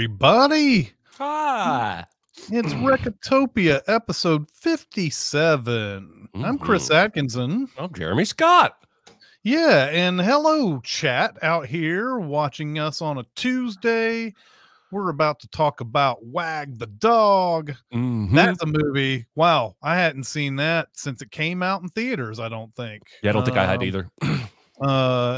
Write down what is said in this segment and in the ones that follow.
everybody. Hi. It's Recotopia, episode 57. I'm Chris Atkinson. I'm Jeremy Scott. Yeah, and hello, chat out here watching us on a Tuesday. We're about to talk about Wag the Dog. That's a movie. Wow, I hadn't seen that since it came out in theaters, I don't think. Yeah, I don't think I had either.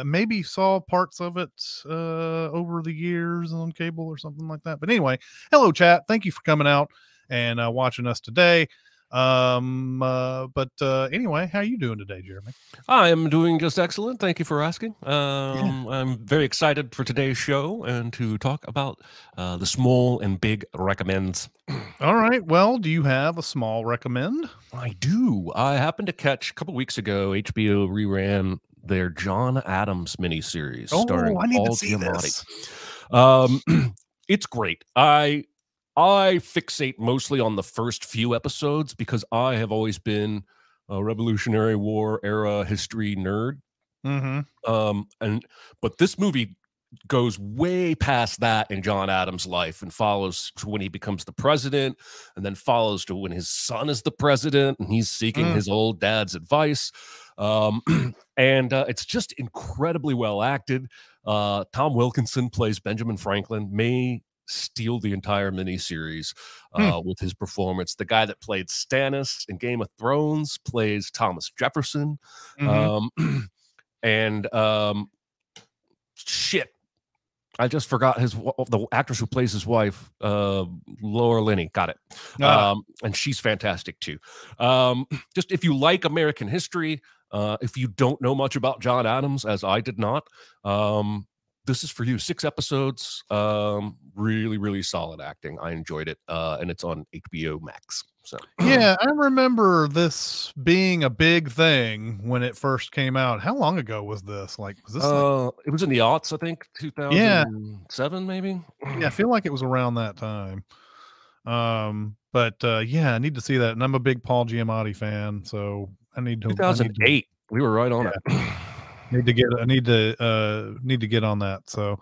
Maybe saw parts of it over the years on cable or something like that. But anyway, hello chat. Thank you for coming out and watching us today. But anyway, how are you doing today, Jeremy? I am doing just excellent. Thank you for asking. I'm very excited for today's show and to talk about the small and big recommends. All right. Well, do you have a small recommend? I do. I happened to catch a couple weeks ago, HBO reran their John Adams miniseries starring I need Paul to see Giamatti. this. It's great. I fixate mostly on the first few episodes because I have always been a Revolutionary War era history nerd. But this movie goes way past that in John Adams' life and follows to when he becomes the president, and then follows to when his son is the president and he's seeking his old dad's advice. It's just incredibly well acted. Tom Wilkinson plays Benjamin Franklin, may steal the entire miniseries with his performance. The guy that played Stannis in Game of Thrones plays Thomas Jefferson. Shit, I just forgot the actress who plays his wife, Laura Linney. Got it. And she's fantastic too. Just if you like American history, if you don't know much about John Adams, as I did not, this is for you. 6 episodes, really, really solid acting. I enjoyed it, and it's on HBO Max. So yeah, I remember this being a big thing when it first came out. How long ago was this? Like, was this? It was in the aughts, I think, 2007, maybe. Yeah, I feel like it was around that time. Yeah, I need to see that, and I'm a big Paul Giamatti fan, so I need to. 2008. We were right on it. I need to get on that. So,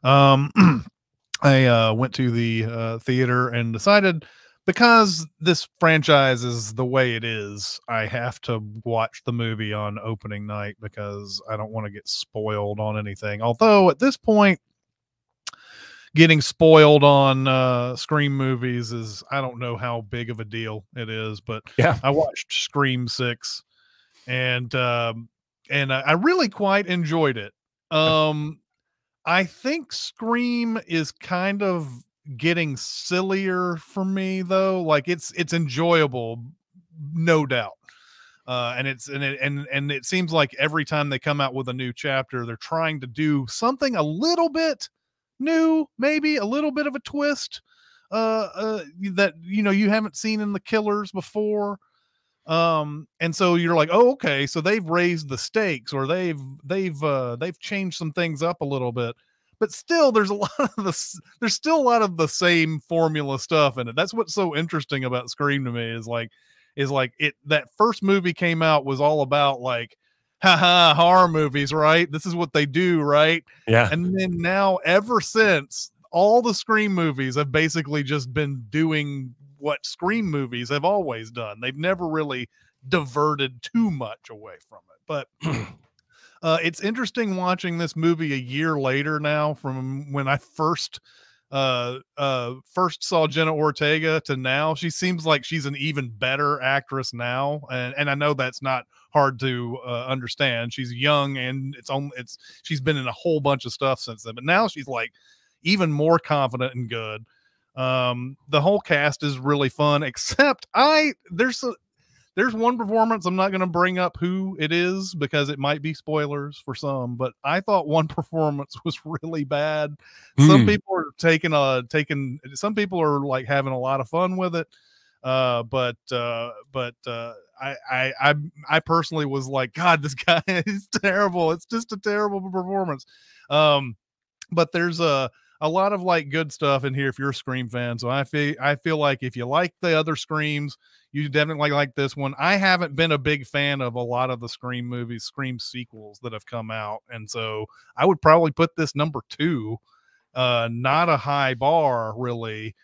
I went to the theater and decided, because this franchise is the way it is, I have to watch the movie on opening night because I don't want to get spoiled on anything. Although at this point, getting spoiled on Scream movies is, I don't know how big of a deal it is, but yeah, I watched Scream 6 and I really quite enjoyed it. I think Scream is kind of getting sillier for me though. Like it's enjoyable, no doubt. It seems like every time they come out with a new chapter, they're trying to do something a little bit new, maybe a little bit of a twist that you haven't seen in the Killers before. And so you're like, oh, okay, so they've raised the stakes, or they've changed some things up a little bit, but still there's still a lot of the same formula stuff in it. That's what's so interesting about Scream to me, is that first movie came out was all about like, haha, horror movies, right? This is what they do, right? Yeah. And then now, ever since, all the Scream movies have basically just been doing what Scream movies have always done. They've never really diverted too much away from it. But it's interesting watching this movie a year later now, from when I first saw Jenna Ortega to now. She seems like she's an even better actress now, and I know that's not hard to understand. She's young, and she's been in a whole bunch of stuff since then, but now she's like even more confident and good. The whole cast is really fun, except there's one performance. I'm not going to bring up who it is because it might be spoilers for some, but I thought one performance was really bad. Some people are some people are like having a lot of fun with it. I personally was like, God, this guy is terrible. It's just a terrible performance. But there's a lot of like good stuff in here if you're a Scream fan. So I feel like if you like the other Screams, you definitely like this one. I haven't been a big fan of a lot of the Scream movies, Scream sequels that have come out, and so I would probably put this number 2 not a high bar really.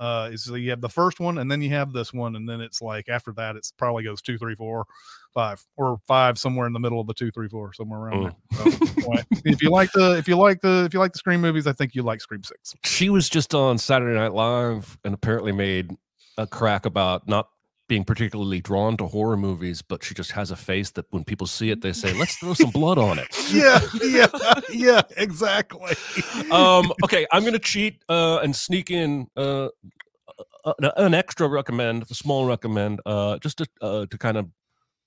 Is so you have the first one and then you have this one, and then it's like after that it's probably goes 2, 3, 4, 5, or 5 somewhere in the middle of the 2, 3, 4, somewhere around there. So, anyway, if you like the Scream movies, I think you like Scream 6. She was just on Saturday Night Live and apparently made a crack about not being particularly drawn to horror movies, but she just has a face that when people see it, they say, "Let's throw some blood on it." Yeah, exactly. Okay, I'm gonna cheat and sneak in an extra recommend, a small recommend, just to kind of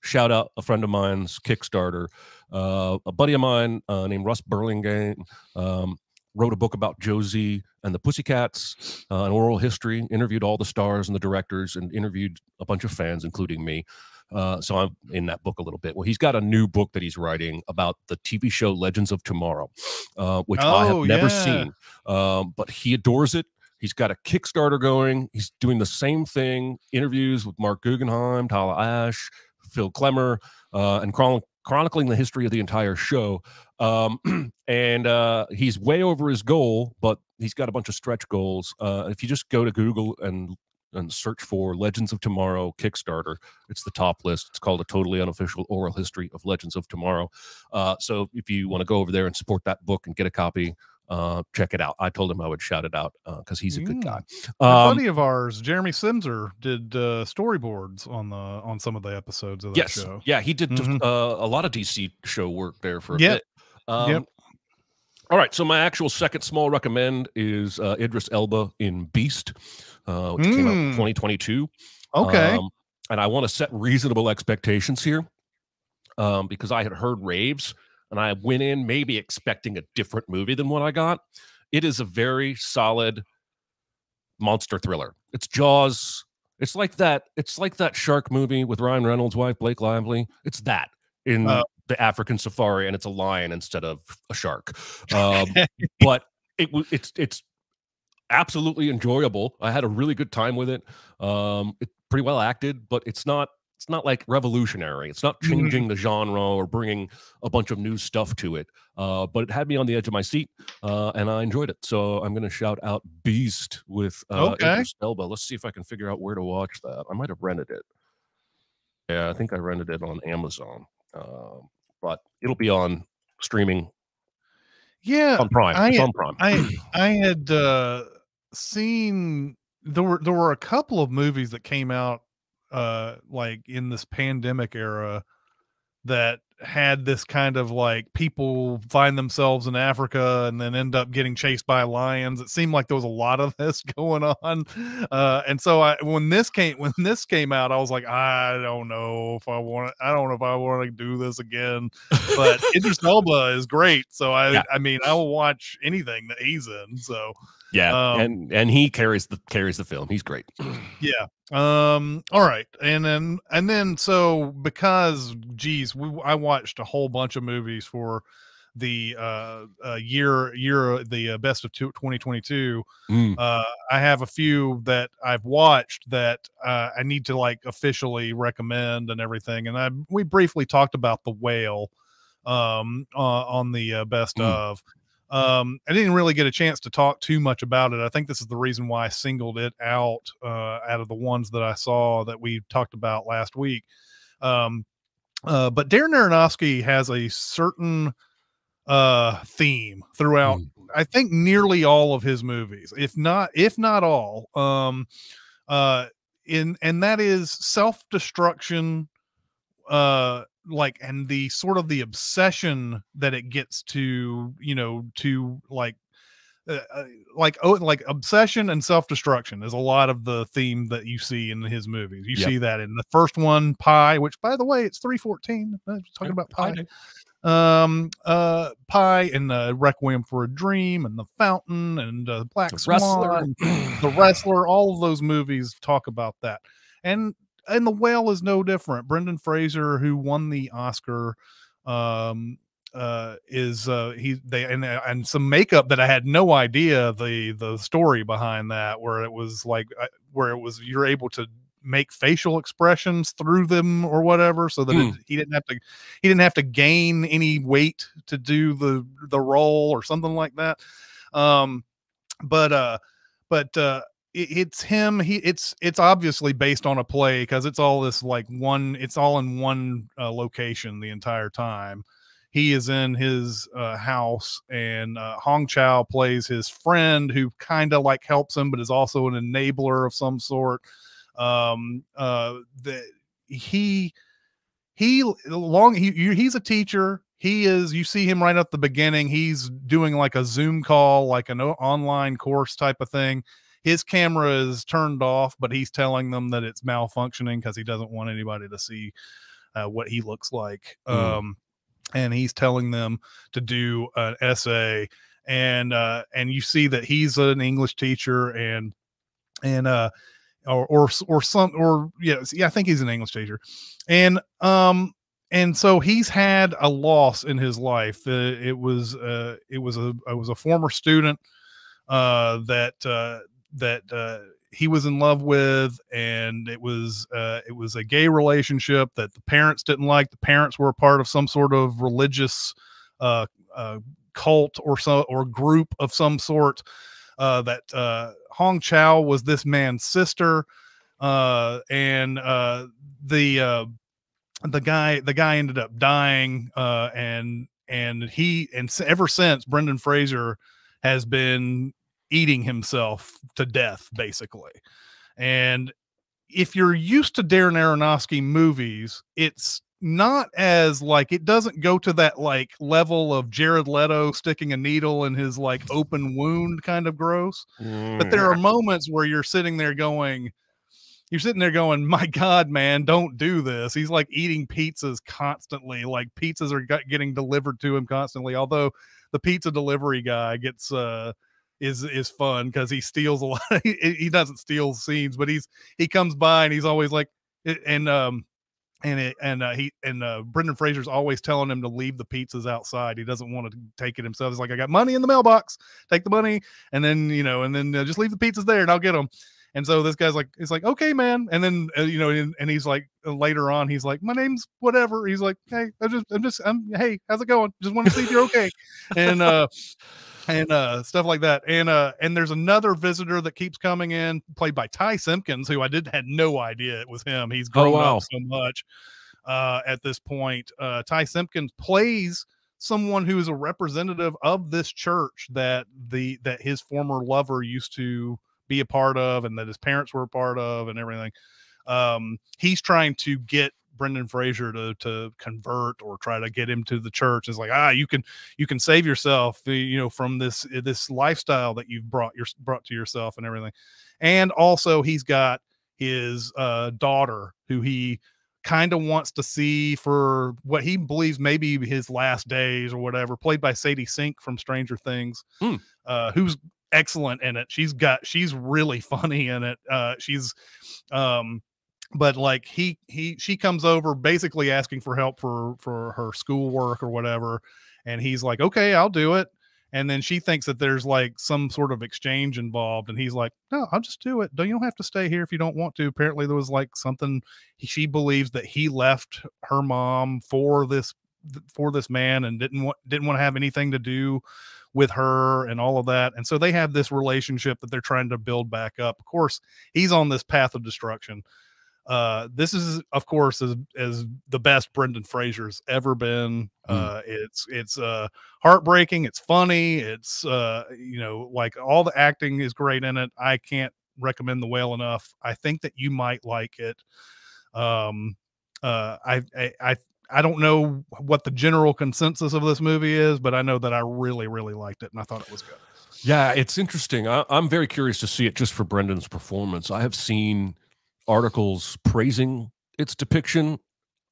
shout out a friend of mine's Kickstarter. A buddy of mine named Russ Burlingame wrote a book about Josie and the Pussycats, an oral history, interviewed all the stars and the directors, and interviewed a bunch of fans, including me. So I'm in that book a little bit. Well, he's got a new book that he's writing about the TV show Legends of Tomorrow, which I have never seen, but he adores it. He's got a Kickstarter going. He's doing the same thing, interviews with Mark Guggenheim, Tyler Ash, Phil Klemmer, and chronicling the history of the entire show. And he's way over his goal, but he's got a bunch of stretch goals. If you just go to Google and search for Legends of Tomorrow Kickstarter, it's the top list. It's called A Totally Unofficial Oral History of Legends of Tomorrow. So if you want to go over there and support that book and get a copy, check it out. I told him I would shout it out because he's a good guy. A buddy of ours, Jeremy Simser, did storyboards on some of the episodes of that show. Yeah, he did a lot of DC show work there for a bit. All right, so my actual second small recommend is Idris Elba in Beast, which came out in 2022. Okay. And I want to set reasonable expectations here because I had heard raves, and I went in maybe expecting a different movie than what I got. It is a very solid monster thriller. It's Jaws. It's like that shark movie with Ryan Reynolds' wife, Blake Lively. It's that in the African safari, and it's a lion instead of a shark. But it's absolutely enjoyable. I had a really good time with it. It's pretty well acted, but it's not like revolutionary. It's not changing the genre or bringing a bunch of new stuff to it. But it had me on the edge of my seat, and I enjoyed it. So I'm going to shout out Beast with Idris Elba. Let's see if I can figure out where to watch that. I might have rented it. Yeah, I think I rented it on Amazon. But it'll be on streaming. Yeah, on Prime. It's on Prime. I had seen there were a couple of movies that came out like in this pandemic era that had this kind of like people find themselves in Africa and then end up getting chased by lions. It seemed like there was a lot of this going on. And so when this came out, I was like, I don't know if I want to do this again, but Idris Elba is great. So I mean, I will watch anything that he's in. So yeah. And he carries the film. He's great. Yeah. All right. And then so because I watched a whole bunch of movies for the the best of 2022. I have a few that I've watched that I need to like officially recommend and everything. And we briefly talked about The Whale on the best of. I didn't really get a chance to talk too much about it. I think this is the reason why I singled it out of the ones that I saw that we talked about last week. But Darren Aronofsky has a certain theme throughout, I think, nearly all of his movies, if not all. And that is self-destruction, and the sort of the obsession that it gets to, to like obsession and self-destruction is a lot of the theme that you see in his movies. You see that in the first one, Pi, which by the way, it's 3:14. Talking about Pi. Pi and Requiem for a Dream and The Fountain and Black Swan, The Wrestler, all of those movies talk about that. And The Whale is no different. Brendan Fraser, who won the Oscar, and some makeup that I had no idea the story behind that, where it was you're able to make facial expressions through them or whatever, so that he didn't have to gain any weight to do the role or something like that. but it's him. It's obviously based on a play because it's all this like one. It's all in one location the entire time. He is in his house, and Hong Chow plays his friend who kind of like helps him, but is also an enabler of some sort. That he he's a teacher. You see him right at the beginning. He's doing like a Zoom call, like an online course type of thing. His camera is turned off, but he's telling them that it's malfunctioning because he doesn't want anybody to see what he looks like. And he's telling them to do an essay, and you see that he's an English teacher, and I think he's an English teacher, and so he's had a loss in his life. It was a former student that he was in love with, and it was a gay relationship that the parents didn't like. The parents were a part of some sort of religious cult or group of some sort. That Hong Chow was this man's sister, and the guy ended up dying, and ever since, Brendan Fraser has been eating himself to death, basically. And if you're used to Darren Aronofsky movies, it's not as like, it doesn't go to that like level of Jared Leto sticking a needle in his like open wound kind of gross. But there are moments where you're sitting there going, my God, man, don't do this. He's like eating pizzas constantly. Like pizzas are getting delivered to him constantly. Although the pizza delivery guy gets, is fun because he steals a lot. He doesn't steal scenes, but he comes by and he's always like, Brendan Fraser's always telling him to leave the pizzas outside. He doesn't want to take it himself. He's like, I got money in the mailbox, take the money, and then just leave the pizzas there and I'll get them. And so this guy's like, it's like, okay, man. And then and he's like, later on, he's like, my name's whatever. He's like, hey, hey, how's it going? Just want to see if you're okay. And stuff like that. And there's another visitor that keeps coming in, played by Ty Simpkins, who I had no idea it was him. He's grown up so much at this point. Ty Simpkins plays someone who is a representative of this church that his former lover used to be a part of, and that his parents were a part of, and everything. He's trying to get Brendan Fraser to convert or try to get him to the church. It's like, you can save yourself, from this lifestyle that you've brought to yourself and everything. And also he's got his daughter who he kind of wants to see for what he believes maybe his last days or whatever, played by Sadie Sink from Stranger Things, who's excellent in it. She's really funny in it. But like she comes over basically asking for help for her schoolwork or whatever, and he's like, okay, I'll do it. And then she thinks that there's like some sort of exchange involved, and he's like, no, I'll just do it. You don't have to stay here if you don't want to. Apparently there was like something, she believes that he left her mom for this man and didn't want to have anything to do with her and all of that. And so they have this relationship that they're trying to build back up. Of course, he's on this path of destruction. This is, of course, as the best Brendan Fraser's ever been. It's heartbreaking. It's funny. It's like all the acting is great in it. I can't recommend The Whale enough. I think that you might like it. I don't know what the general consensus of this movie is, but I know that I really, really liked it, and I thought it was good. Yeah, it's interesting. I'm very curious to see it just for Brendan's performance. I have seen articles praising its depiction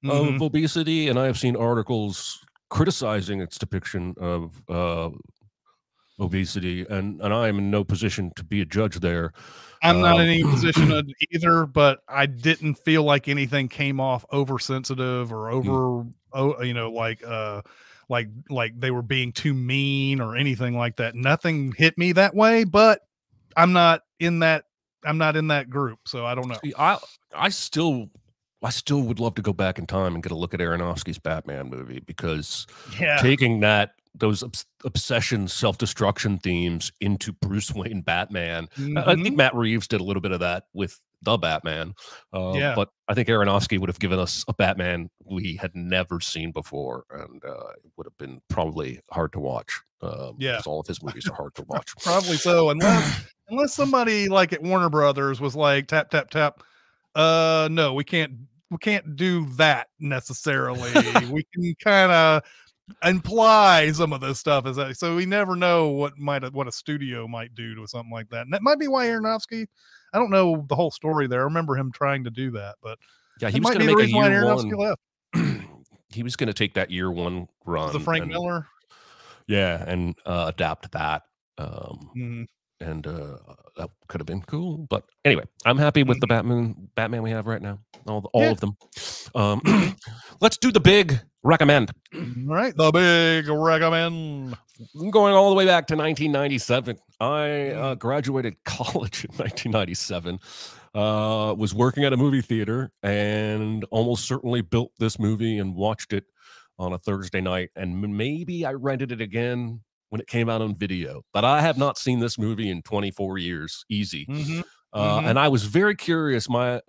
of obesity, and I have seen articles criticizing its depiction of obesity, and I am in no position to be a judge there. I'm not in any position of either, but I didn't feel like anything came off oversensitive or like they were being too mean or anything like that. Nothing hit me that way, but I'm not in that group, so I don't know. See, I still would love to go back in time and get a look at Aronofsky's Batman movie, because taking that those obsession, self-destruction themes into Bruce Wayne Batman. I think Mhm. Matt Reeves did a little bit of that with the Batman, Yeah. but I think Aronofsky would have given us a Batman we had never seen before, and it would have been probably hard to watch, Yeah. because all of his movies are hard to watch. Probably so, unless somebody like at Warner Brothers was like, "Tap, tap, tap. No, we can't do that necessarily. We can kinda imply some of this stuff is that so we never know what a studio might do to something like that. And that might be why Aronofsky, I don't know the whole story there. I remember him trying to do that, but Yeah, he it was might going to be the make a reason why year Aronofsky one. left. He was going to take that year one Was the run Frank and Miller? yeah, and adapt that. Um, Mhm, and that could have been cool. But anyway, I'm happy with the mhm. Batman we have right now, all Yeah. of them. Um, Mhm. let's do the big recommend. Alright, the big recommend. Going all the way back to 1997. I Mm, graduated college in 1997. Was working at a movie theater and almost certainly built this movie and watched it on a Thursday night. And maybe I rented it again when it came out on video. But I have not seen this movie in 24 years, easy. mhm, mhm. And I was very curious. My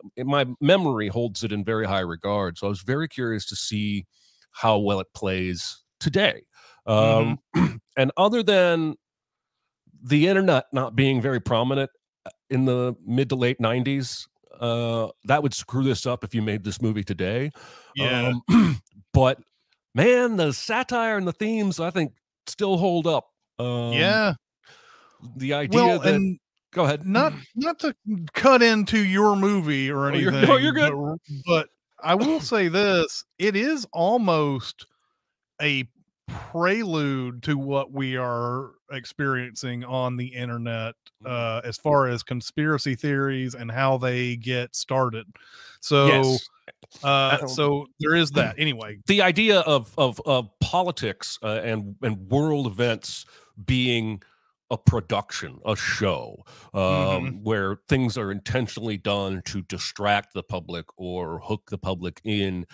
memory holds it in very high regard. So I was very curious to see how well it plays today. Mhm. Um, and other than the internet not being very prominent in the mid to late 90s, that would screw this up if you made this movie today. Yeah. Um, but man, the satire and the themes, I think, still hold up. Um, Yeah. the idea Well, that and go ahead. not to cut into your movie or Oh, you're anything, good. but I will say this, it is almost a prelude to what we are experiencing on the internet, as far as conspiracy theories and how they get started. So, Yes. Um, so there is that. Anyway. the idea of politics and world events being a production, a show, Mhm. where things are intentionally done to distract the public or hook the public in.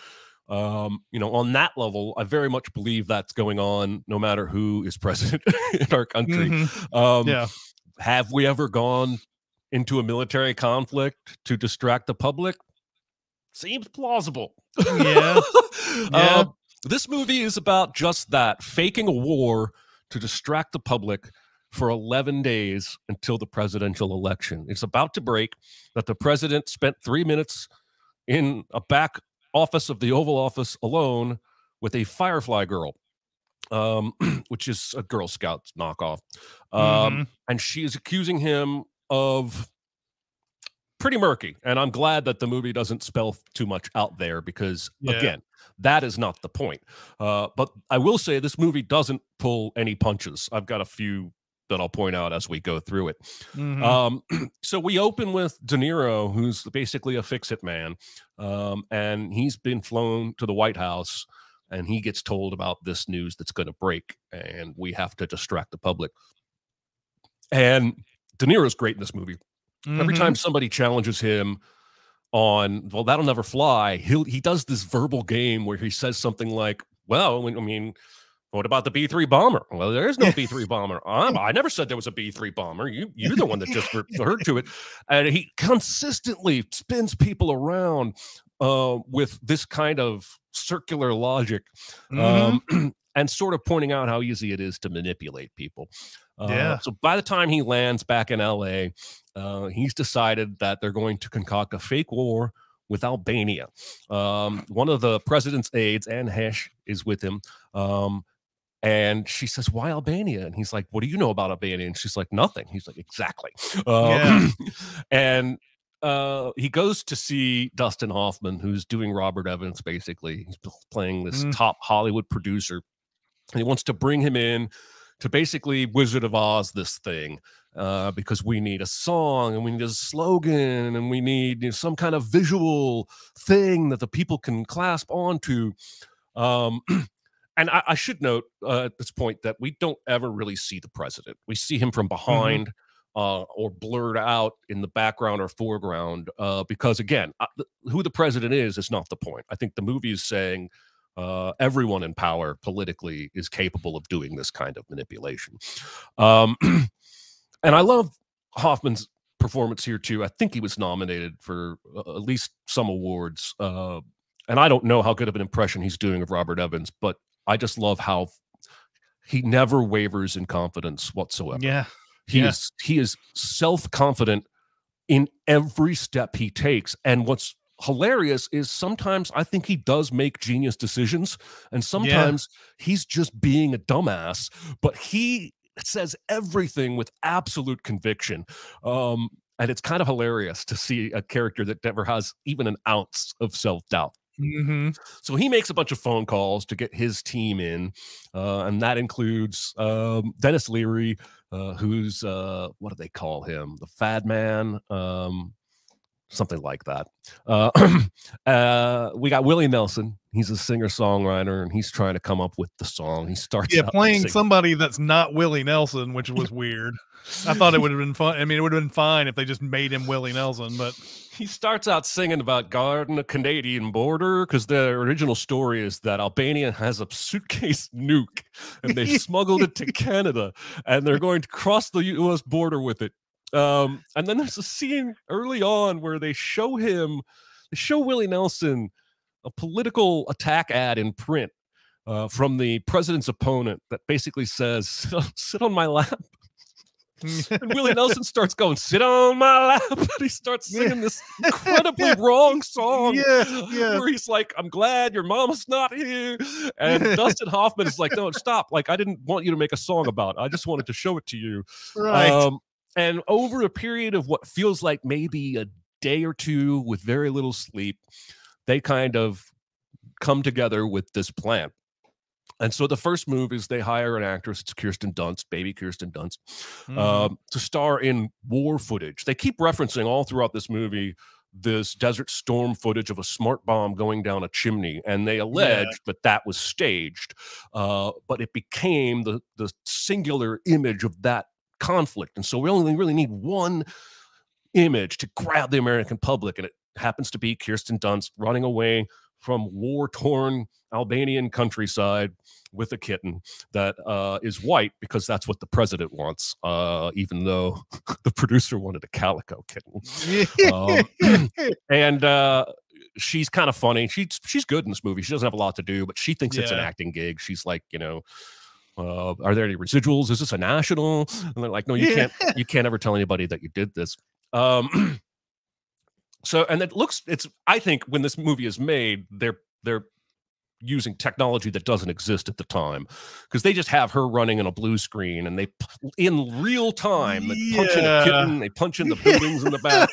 On that level, I very much believe that's going on, no matter who is president in our country. Mhm. Um, Yeah. have we ever gone into a military conflict to distract the public? Seems plausible. Yeah. uh, Yeah. this movie is about just that, faking a war to distract the public for 11 days until the presidential election. It's about to break that the president spent 3 minutes in a back office of the Oval Office alone with a Firefly girl, which is a Girl Scout knockoff. Mhm. And she is accusing him of pretty murky. And I'm glad that the movie doesn't spell too much out there because, Yeah. again, that is not the point. But I will say this movie doesn't pull any punches. I've got a few that I'll point out as we go through it. Mhm. Um, so we open with De Niro, who's basically a fix-it man, and he's been flown to the White House, and he gets told about this news that's going to break, and we have to distract the public. And De Niro's great in this movie. Every time Mhm. somebody challenges him on, well, that'll never fly, he does this verbal game where he says something like, well, I mean, what about the B-3 bomber? Well, there is no Yeah. B-3 bomber. I never said there was a B-3 bomber. You're the one that just referred to it. And he consistently spins people around with this kind of circular logic, Mhm. and sort of pointing out how easy it is to manipulate people. Yeah. So by the time he lands back in LA, he's decided that they're going to concoct a fake war with Albania. One of the president's aides, Anne Hesh, is with him. And she says, "Why Albania?" And he's like, "What do you know about Albania?" And she's like, "Nothing." He's like, "Exactly." Yeah. Um, and he goes to see Dustin Hoffman, who's doing Robert Evans, basically. He's playing this Mm. top Hollywood producer. And he wants to bring him in to basically Wizard of Oz this thing, because we need a song and we need a slogan and we need some kind of visual thing that the people can clasp onto. Um, and I should note at this point that we don't ever really see the president. We see him from Mhm. behind, or blurred out in the background or foreground, because again, who the president is not the point. I think the movie is saying Everyone in power politically is capable of doing this kind of manipulation. And I love Hoffman's performance here too. I think he was nominated for at least some awards. And I don't know how good of an impression he's doing of Robert Evans, but I just love how he never wavers in confidence whatsoever. Yeah. He is self-confident in every step he takes. And what's hilarious is sometimes I think he does make genius decisions, and sometimes he's just being a dumbass, but he says everything with absolute conviction. And it's kind of hilarious to see a character that never has even an ounce of self-doubt. Mm-hmm. So he makes a bunch of phone calls to get his team in, and that includes Dennis Leary, who's what do they call him? The Fad Man, something like that. We got Willie Nelson. He's a singer-songwriter, and he's trying to come up with the song. He starts playing somebody that's not Willie Nelson, which was weird. I thought it would have been fun. I mean, it would have been fine if they just made him Willie Nelson, but he starts out singing about guarding the Canadian border, because the original story is that Albania has a suitcase nuke and they smuggled it to Canada and they're going to cross the U.S. border with it. And then there's a scene early on where they show Willie Nelson a political attack ad in print from the president's opponent that basically says, sit on my lap. And Willie Nelson starts going, sit on my lap. And he starts singing this incredibly wrong song where he's like, I'm glad your mama's not here. And Dustin Hoffman is like, no, stop. Like, I didn't want you to make a song about it. I just wanted to show it to you. Right. And over a period of what feels like maybe a day or two with very little sleep, they kind of come together with this plan. And so the first move is they hire an actress, it's Kirsten Dunst, baby Kirsten Dunst, to star in war footage. They keep referencing all throughout this movie this Desert Storm footage of a smart bomb going down a chimney, and they allege that was staged, but it became the singular image of that conflict. And so we only really need one image to grab the American public, and it happens to be Kirsten Dunst running away from war-torn Albanian countryside with a kitten that is white, because that's what the president wants, even though the producer wanted a calico kitten. And she's kind of funny. She's good in this movie. She doesn't have a lot to do, but she thinks it's an acting gig. She's like, are there any residuals? Is this a national? And they're like, no, you can't ever tell anybody that you did this. So, and I think when this movie is made, they're using technology that doesn't exist at the time, because they just have her running on a blue screen, and they in real time they punch in a kitten, they punch in the buildings in the back.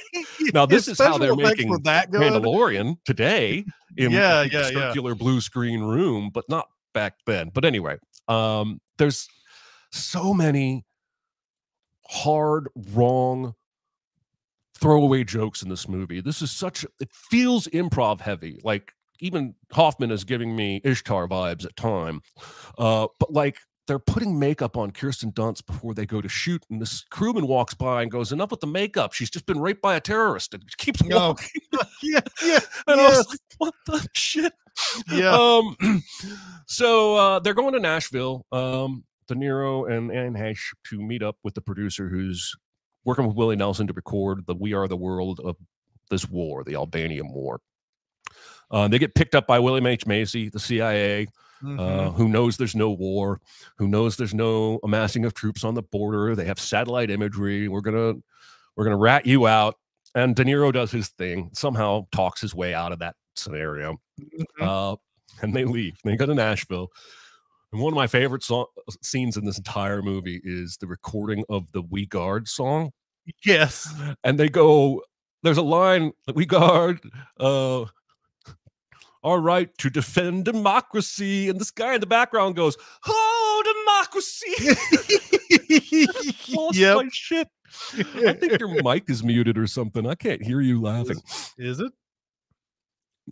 Now this is how they're making Mandalorian today in a circular blue screen room, but not back then. But anyway, there's so many hard, wrong, throwaway jokes in this movie. This is it feels improv heavy. Like, even Hoffman is giving me Ishtar vibes at time. But like, they're putting makeup on Kirsten Dunst before they go to shoot, and this crewman walks by and goes, enough with the makeup. She's just been raped by a terrorist, and keeps walking. And I was like, what the shit? So they're going to Nashville, De Niro and Anne Heche, to meet up with the producer who's working with Willie Nelson to record the We Are the World of this war, the Albanian War. They get picked up by William H. Macy, the CIA, who knows there's no war, who knows there's no amassing of troops on the border. They have satellite imagery. We're gonna rat you out. And De Niro does his thing, somehow talks his way out of that scenario. And they leave. They go to Nashville. And one of my favorite scenes in this entire movie is the recording of the We Guard song. Yes. And they go, there's a line that we guard our right to defend democracy. And this guy in the background goes, oh, democracy. Lost my shit. I think your mic is muted or something. I can't hear you laughing. Is it?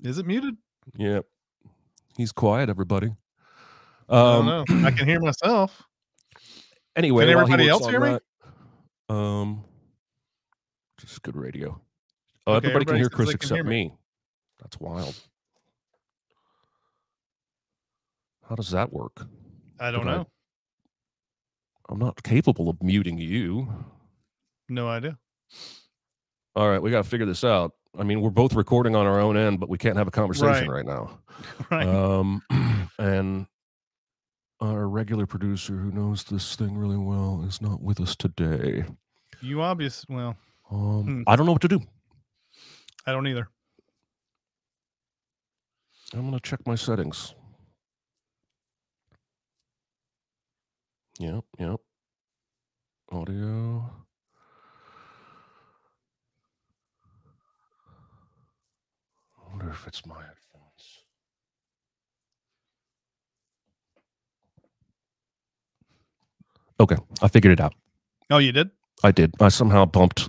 Is it muted? Yeah. He's quiet, everybody. I don't know. I can hear myself. Anyway, can everybody else hear me? Just good radio. Okay, everybody can hear Chris except me. That's wild. How does that work? I don't know. I'm not capable of muting you. No idea. All right, we got to figure this out. I mean, we're both recording on our own end, but we can't have a conversation right now. Right. And our regular producer who knows this thing really well is not with us today. Well. I don't know what to do. I don't either. I'm going to check my settings. Yep. Audio. I wonder if it's my headphones. Okay, I figured it out. Oh, you did? I did. I somehow bumped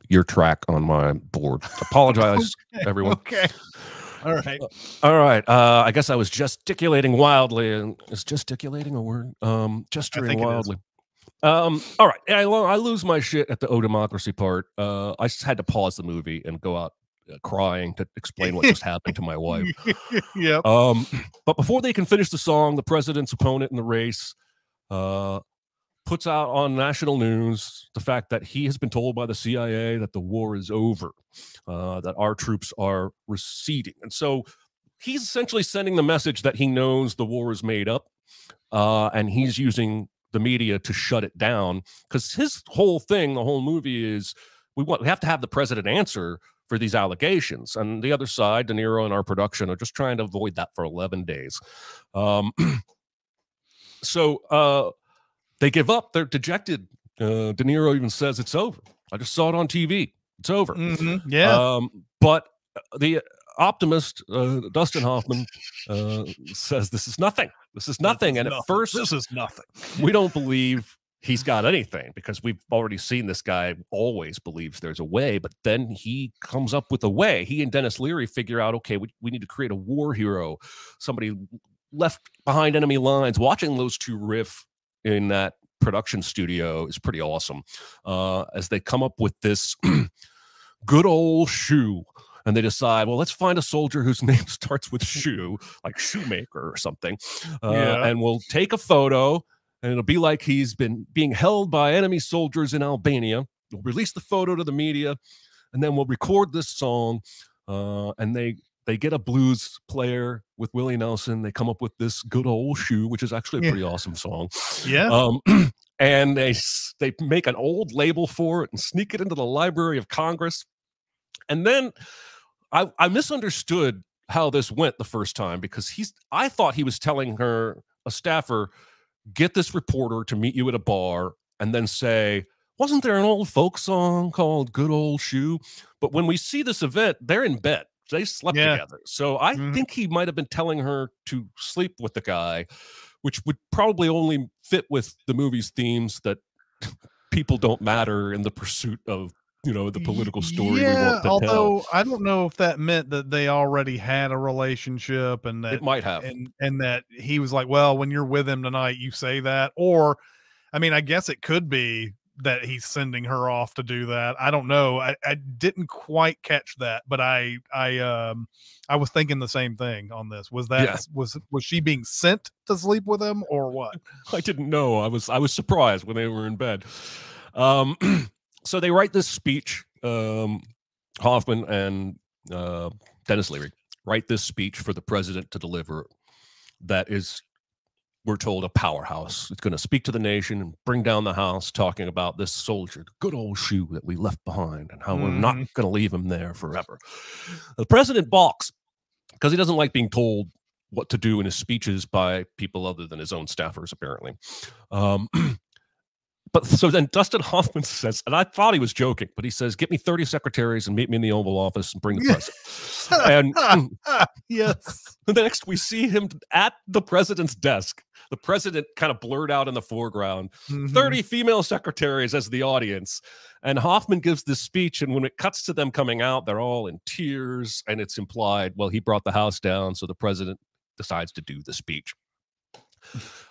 your track on my board. Apologize, everyone. Okay. All right. All right. I guess I was gesticulating wildly. And is gesticulating a word? Gesturing wildly. All right. I lose my shit at the "Oh Democracy" part. I just had to pause the movie and go out crying to explain what just happened to my wife. Yep. But before they can finish the song, the president's opponent in the race puts out on national news the fact that he has been told by the CIA that the war is over, that our troops are receding. And so he's essentially sending the message that he knows the war is made up, and he's using the media to shut it down, because his whole thing, the whole movie is we have to have the president answer for these allegations. And the other side, De Niro and our production, are just trying to avoid that for 11 days. So they give up. They're dejected. De Niro even says it's over. I just saw it on TV. It's over. Mm-hmm. Yeah. But the optimist, Dustin Hoffman, says this is nothing. This is nothing. And at first, this is nothing. We don't believe he's got anything, because we've already seen this guy always believes there's a way, but then he comes up with a way. He and Dennis Leary figure out, okay, we need to create a war hero, somebody left behind enemy lines. Watching those two riff in that production studio is pretty awesome, as they come up with this good old shoe. And they decide, well, let's find a soldier whose name starts with shoe, like Shoemaker or something. And we'll take a photo, and it'll be like he's been being held by enemy soldiers in Albania. We'll release the photo to the media, and then we'll record this song. And they get a blues player with Willie Nelson. They come up with this good old shoe, which is actually a pretty awesome song. Yeah. And they make an old label for it and sneak it into the Library of Congress. And then I misunderstood how this went the first time, because I thought he was telling her, a staffer, get this reporter to meet you at a bar and then say, wasn't there an old folk song called Good Old Shoe? But when we see this event, they're in bed. They slept together. So I think he might have been telling her to sleep with the guy, which would probably only fit with the movie's themes, that people don't matter in the pursuit of, the political story we want to although tell. I don't know if that meant that they already had a relationship, and that it might have, and that he was like, well, when you're with him tonight, you say that. Or, I mean, I guess it could be that he's sending her off to do that. I don't know. I didn't quite catch that, but I was thinking the same thing on this. Was that was she being sent to sleep with him, or what? I didn't know. I was surprised when they were in bed. So they write this speech. Hoffman and Dennis Leary write this speech for the president to deliver. That is, we're told, a powerhouse. It's going to speak to the nation and bring down the house, talking about this soldier, the good old shoe that we left behind, and how we're not going to leave him there forever. The president balks, because he doesn't like being told what to do in his speeches by people other than his own staffers, apparently. But so then Dustin Hoffman says, and I thought he was joking, but he says, get me 30 secretaries and meet me in the Oval Office and bring the president. And yes. The next we see him at the president's desk. The president kind of blurred out in the foreground, 30 female secretaries as the audience. And Hoffman gives this speech, and when it cuts to them coming out, they're all in tears, and it's implied, well, he brought the house down, so the president decides to do the speech.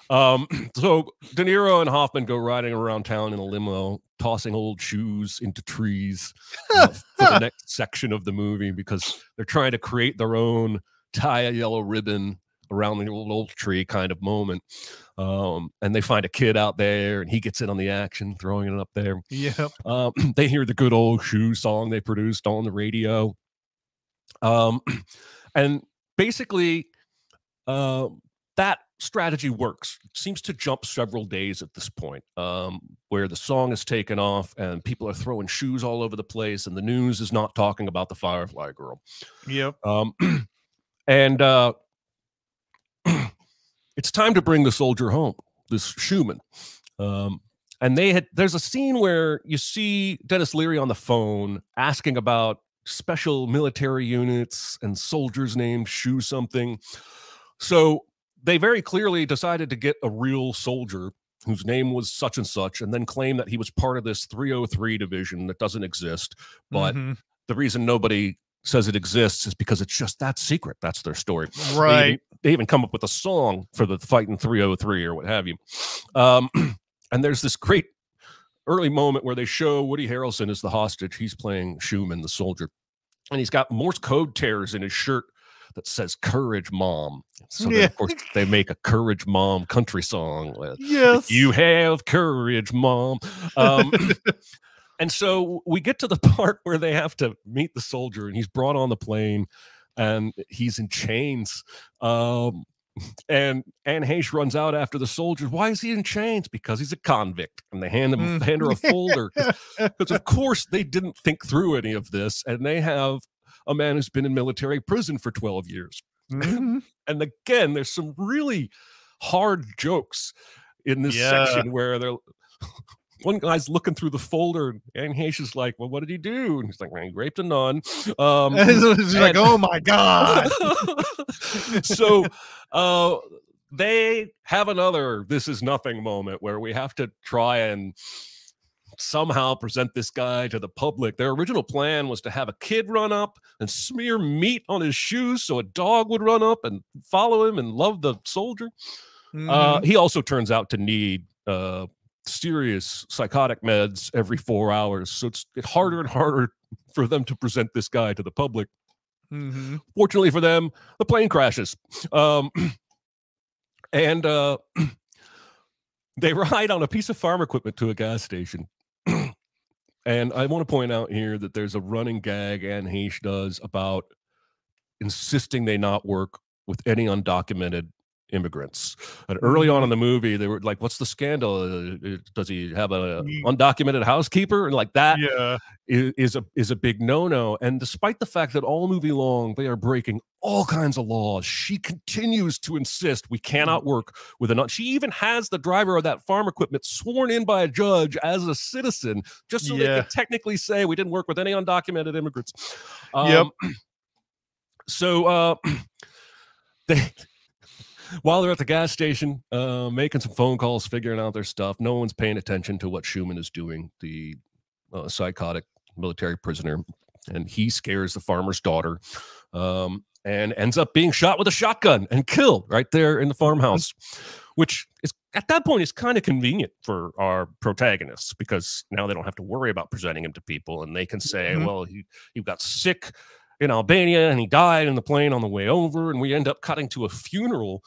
So De Niro and Hoffman go riding around town in a limo, tossing old shoes into trees for the next section of the movie, because they're trying to create their own tie a yellow ribbon around the old tree kind of moment. And they find a kid out there, and he gets in on the action, throwing it up there. Yep. They hear the good old shoe song they produced on the radio. And basically, that strategy works. It seems to jump several days at this point, where the song is taken off and people are throwing shoes all over the place, and the news is not talking about the Firefly Girl. Yep. And it's time to bring the soldier home, this shoeman. And there's a scene where you see Dennis Leary on the phone asking about special military units and soldiers named Shoe something. So they very clearly decided to get a real soldier whose name was such and such, and then claim that he was part of this 303 division that doesn't exist. But the reason nobody says it exists is because it's just that secret. That's their story. Right. They even come up with a song for the fight in 303 or what have you. And there's this great early moment where they show Woody Harrelson as the hostage. He's playing Schumann, the soldier, and he's got Morse code tears in his shirt that says "Courage, Mom." So then, of course, they make a "Courage, Mom" country song. Yes, you have courage, Mom. And so we get to the part where they have to meet the soldier, and he's brought on the plane, and he's in chains. And Anne Heche runs out after the soldier. Why is he in chains? Because he's a convict. And they hand her a folder. Because, of course, they didn't think through any of this. And they have a man who's been in military prison for 12 years. And again, there's some really hard jokes in this section where they're... One guy's looking through the folder, and Anne Heche is like, well, what did he do? And he's like, well, he raped a nun. He's like, oh, my God. So they have another "this is nothing" moment where we have to try and somehow present this guy to the public. Their original plan was to have a kid run up and smear meat on his shoes so a dog would run up and follow him and love the soldier. He also turns out to need... serious psychotic meds every 4 hours, so it's harder and harder for them to present this guy to the public. Fortunately for them, the plane crashes, and they ride on a piece of farm equipment to a gas station. And I want to point out here that there's a running gag Anne Heche does about insisting they not work with any undocumented immigrants. And early on in the movie, they were like, what's the scandal? Does he have a undocumented housekeeper? And like that is a big no-no. And despite the fact that all movie long they are breaking all kinds of laws, she continues to insist we cannot work with she even has the driver of that farm equipment sworn in by a judge as a citizen, just so they can technically say we didn't work with any undocumented immigrants. So while they're at the gas station, making some phone calls, figuring out their stuff, no one's paying attention to what Schumann is doing, the psychotic military prisoner. And he scares the farmer's daughter and ends up being shot with a shotgun and killed right there in the farmhouse, which is at that point is kind of convenient for our protagonists because now they don't have to worry about presenting him to people. And they can say, well, he got sick in Albania and he died in the plane on the way over, and we end up cutting to a funeral.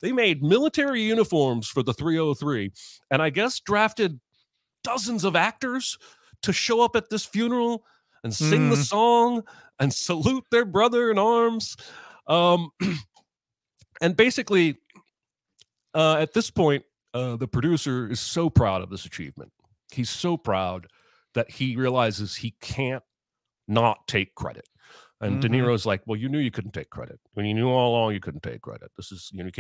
They made military uniforms for the 303 and I guess drafted dozens of actors to show up at this funeral and sing the song and salute their brother in arms. And basically at this point the producer is so proud of this achievement. He's so proud that he realizes he can't not take credit. And De Niro's like, well, you knew you couldn't take credit. When you knew all along you couldn't take credit. This is, you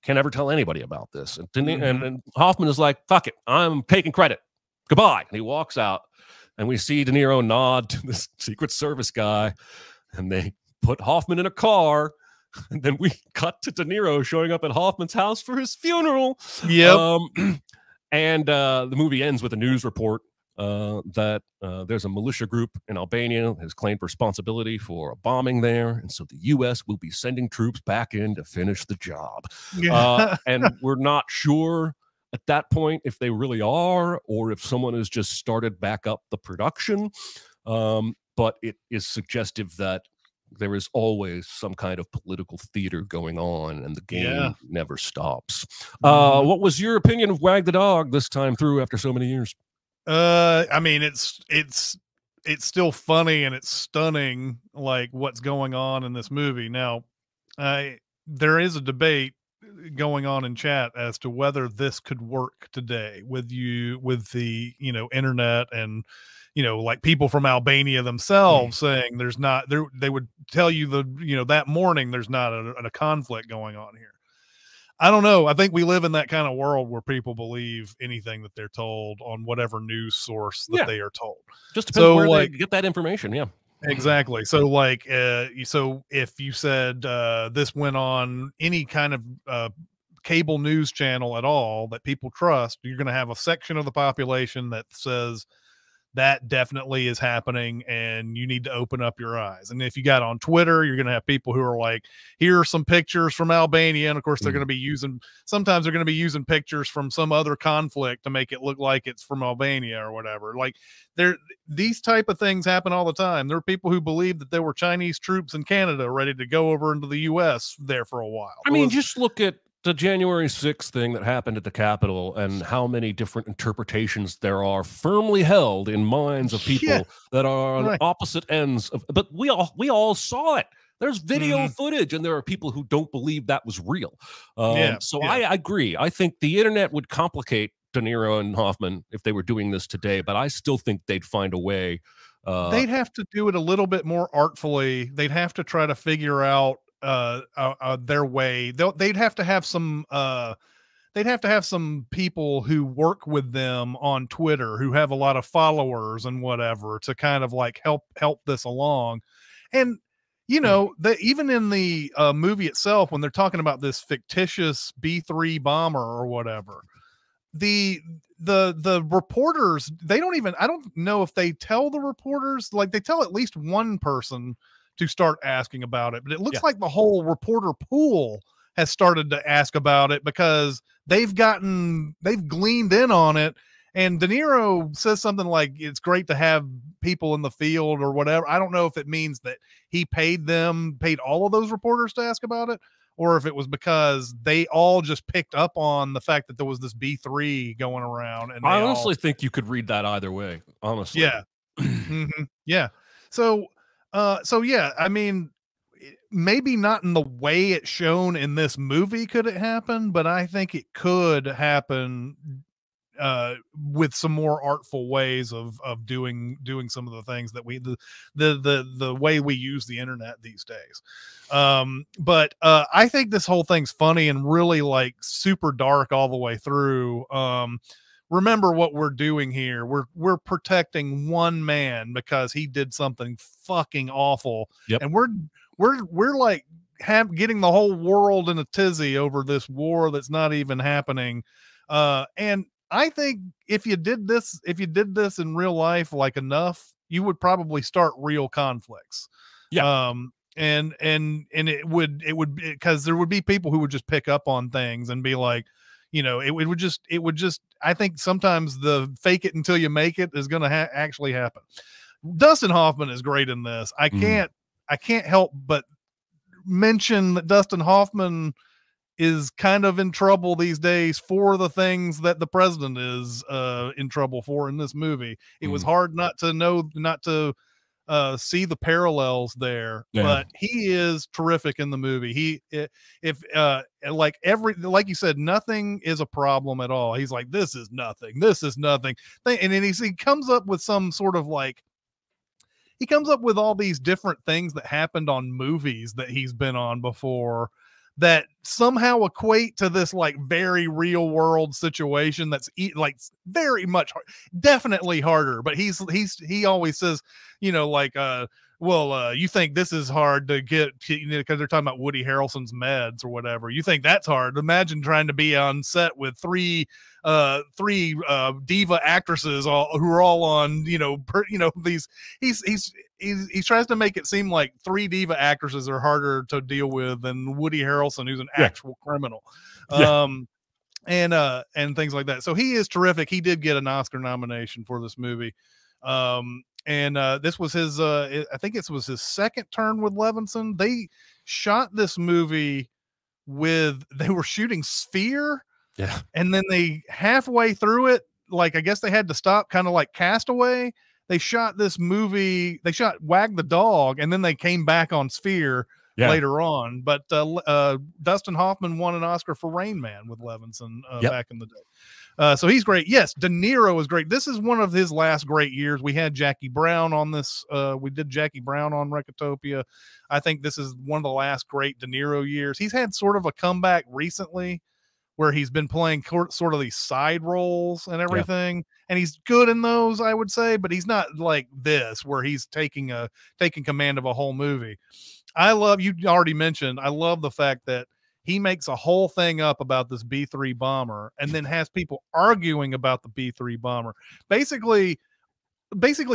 can't ever tell anybody about this. And, and Hoffman is like, fuck it, I'm taking credit. Goodbye. And he walks out, and we see De Niro nod to this Secret Service guy, and they put Hoffman in a car. And then we cut to De Niro showing up at Hoffman's house for his funeral. And the movie ends with a news report that there's a militia group in Albania that has claimed responsibility for a bombing there, and so the U.S. will be sending troops back in to finish the job. And we're not sure at that point if they really are, or if someone has just started back up the production. But it is suggestive that there is always some kind of political theater going on, and the Yeah. game never stops. Mhm. What was your opinion of Wag the Dog this time through after so many years? I mean, it's still funny and it's stunning, like what's going on in this movie. Now, there is a debate going on in chat as to whether this could work today with the internet and like people from Albania themselves saying there's not there. They would tell you that morning there's not a conflict going on here. I don't know. I think we live in that kind of world where people believe anything that they're told on whatever news source that Yeah. they are told. Just depends So where they like get that information. Yeah. exactly. So like so if you said this went on any kind of cable news channel at all that people trust, you're going to have a section of the population that says that definitely is happening and you need to open up your eyes. And if you got on Twitter, you're going to have people who are like, here are some pictures from Albania. And of course, they're going to be sometimes they're going to be using pictures from some other conflict to make it look like it's from Albania or whatever. Like these type of things happen all the time. There are people who believe that there were Chinese troops in Canada ready to go over into the US there for a while. I mean, just look at the January 6th thing that happened at the Capitol and how many different interpretations there are firmly held in minds of people that are on opposite ends of, but we all saw it. There's video footage, and there are people who don't believe that was real. So I agree. I think the internet would complicate De Niro and Hoffman if they were doing this today, but I still think they'd find a way. They'd have to do it a little bit more artfully. They'd have to try to figure out their way. They'd have to have some people who work with them on Twitter who have a lot of followers and whatever to kind of like help this along. And that even in the movie itself, when they're talking about this fictitious B-3 bomber or whatever, the reporters, they don't even, I don't know if they tell the reporters, like they tell at least one person to start asking about it, but it looks like the whole reporter pool has started to ask about it because they've gleaned in on it. And De Niro says something like, it's great to have people in the field or whatever. I don't know if it means that he paid all of those reporters to ask about it, or if it was because they all just picked up on the fact that there was this B-3 going around. And I honestly think you could read that either way, honestly. Yeah. Yeah. So yeah, I mean, maybe not in the way it's shown in this movie could it happen, but I think it could happen with some more artful ways of doing some of the things that the way we use the internet these days. But I think this whole thing's funny and really like super dark all the way through. Remember what we're doing here. We're protecting one man because he did something fucking awful. Yep. And we're like getting the whole world in a tizzy over this war that's not even happening. And I think if you did this in real life, like enough, you would probably start real conflicts. Yeah. And it would because there would be people who would just pick up on things and be like, it would just, I think sometimes the fake it until you make it is going to actually happen. Dustin Hoffman is great in this. I can't help but mention that Dustin Hoffman is kind of in trouble these days for the things that the president is in trouble for in this movie. It was hard not to see the parallels there, but he is terrific in the movie. Like you said, nothing is a problem at all. He's like, this is nothing. And then he comes up with some sort of like, he comes up with all these different things that happened on movies that he's been on before that somehow equate to this like very real world situation that's like very much definitely harder. But he always says, you think this is hard to get, because they're talking about Woody Harrelson's meds or whatever. You think that's hard. Imagine trying to be on set with three diva actresses who are all on, these, he tries to make it seem like three diva actresses are harder to deal with than Woody Harrelson, who's an actual criminal. And things like that. So he is terrific. He did get an Oscar nomination for this movie. and this was his I think it was his second turn with Levinson. They shot this movie they were shooting Sphere, Yeah. and then they halfway through it, like I guess they had to stop, kind of like Castaway. They shot this movie, they shot Wag the Dog, and then they came back on Sphere later on. But Dustin Hoffman won an Oscar for Rain Man with Levinson back in the day. So he's great. Yes, De Niro is great. This is one of his last great years. We had Jackie Brown on this. We did Jackie Brown on Recotopia. I think this is one of the last great De Niro years. He's had sort of a comeback recently where he's been playing sort of these side roles and everything. And he's good in those, I would say, but he's not like this, where he's taking command of a whole movie. You already mentioned, I love the fact that he makes a whole thing up about this B-3 bomber and then has people arguing about the B-3 bomber. Basically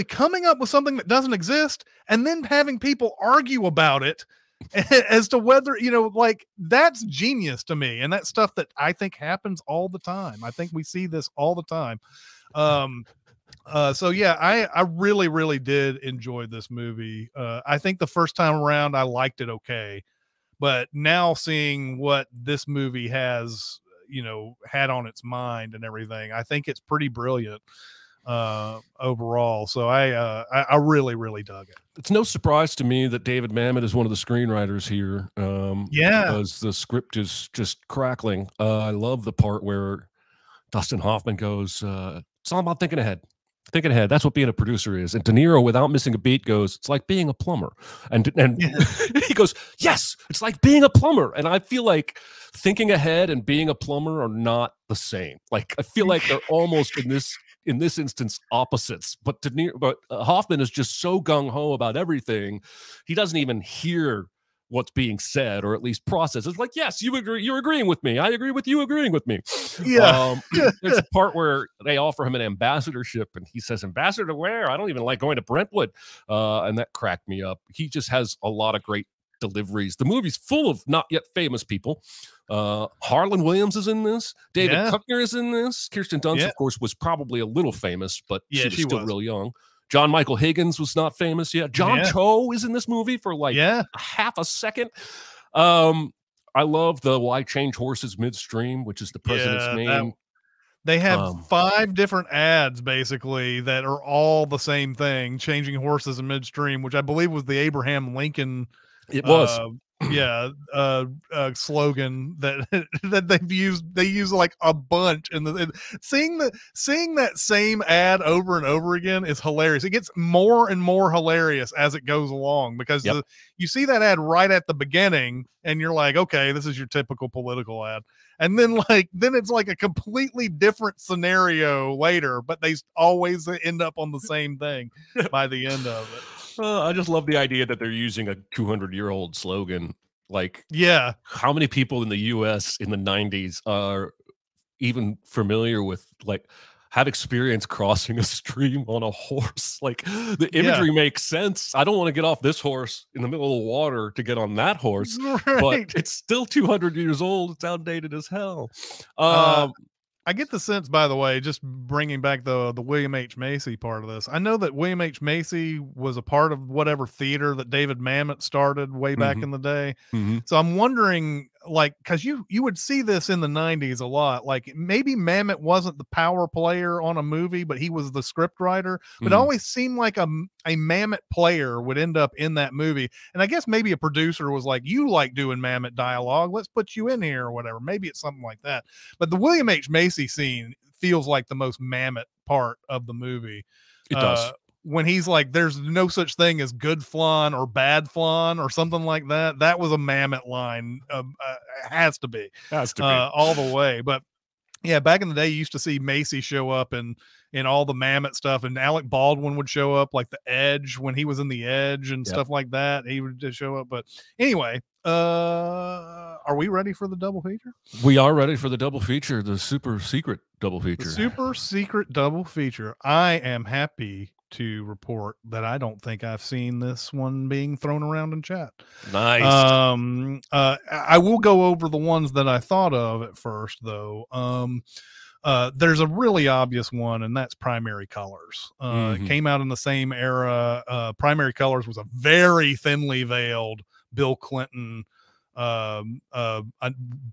coming up with something that doesn't exist and then having people argue about it as to whether, like, that's genius to me. And that's stuff that I think happens all the time. I think we see this all the time. So yeah, I really, really did enjoy this movie. I think the first time around I liked it okay, but now seeing what this movie has, had on its mind and everything, I think it's pretty brilliant overall. So I really, really dug it. It's no surprise to me that David Mamet is one of the screenwriters here. Because the script is just crackling. I love the part where Dustin Hoffman goes, it's all about thinking ahead. Thinking ahead. That's what being a producer is. And De Niro, without missing a beat, goes, it's like being a plumber. And he goes, yes, it's like being a plumber. And I feel like thinking ahead and being a plumber are not the same. Like, I feel like they're almost in this instance opposites. But Hoffman is just so gung-ho about everything. He doesn't even hear what's being said, or at least process. It's like, yes, you're agreeing with me. I agree with you agreeing with me. There's a part where they offer him an ambassadorship and he says, ambassador to where? I don't even like going to Brentwood. And that cracked me up. He just has a lot of great deliveries. The movie's full of not yet famous people. Harlan Williams is in this. David Kuttner is in this. Kirsten Dunst, of course, was probably a little famous, but she was still real young. John Michael Higgins was not famous yet. John Cho is in this movie for like a half a second. I love the why change horses midstream, which is the president's name. They have 5 different ads basically that are all the same thing, changing horses in midstream, which I believe was the Abraham Lincoln. It was. Slogan that they've used. They use like a bunch, and seeing that same ad over and over again is hilarious. It gets more and more hilarious as it goes along, because you see that ad right at the beginning and you're like, okay, this is your typical political ad, and then it's like a completely different scenario later, but they always end up on the same thing by the end of it. I just love the idea that they're using a 200-year-old slogan. Like, how many people in the U.S. in the 90s are even familiar with, like, have experience crossing a stream on a horse? Like, the imagery makes sense. I don't want to get off this horse in the middle of the water to get on that horse, but it's still 200 years old. It's outdated as hell. I get the sense, by the way, just bringing back the William H. Macy part of this. I know that William H. Macy was a part of whatever theater that David Mamet started way back in the day. So I'm wondering, like, because you would see this in the 90s a lot. Like, maybe Mamet wasn't the power player on a movie, but he was the script writer. But it always seemed like a Mamet player would end up in that movie. And I guess maybe a producer was like, you like doing Mamet dialogue, let's put you in here or whatever. Maybe it's something like that. But the William H. Macy scene feels like the most Mamet part of the movie. It does. When he's like, there's no such thing as good flan or bad flan or something like that. That was a Mamet line. Has to be all the way. But yeah, back in the day, you used to see Macy show up in all the Mamet stuff, and Alec Baldwin would show up, like the Edge, when he was in the Edge and stuff like that. He would just show up. But anyway, are we ready for the double feature? We are ready for the double feature, the super secret double feature. The super secret double feature. I am happy to report that I don't think I've seen this one being thrown around in chat. Nice. I will go over the ones that I thought of at first, though. There's a really obvious one, and that's Primary Colors. It came out in the same era. Primary Colors was a very thinly veiled Bill Clinton a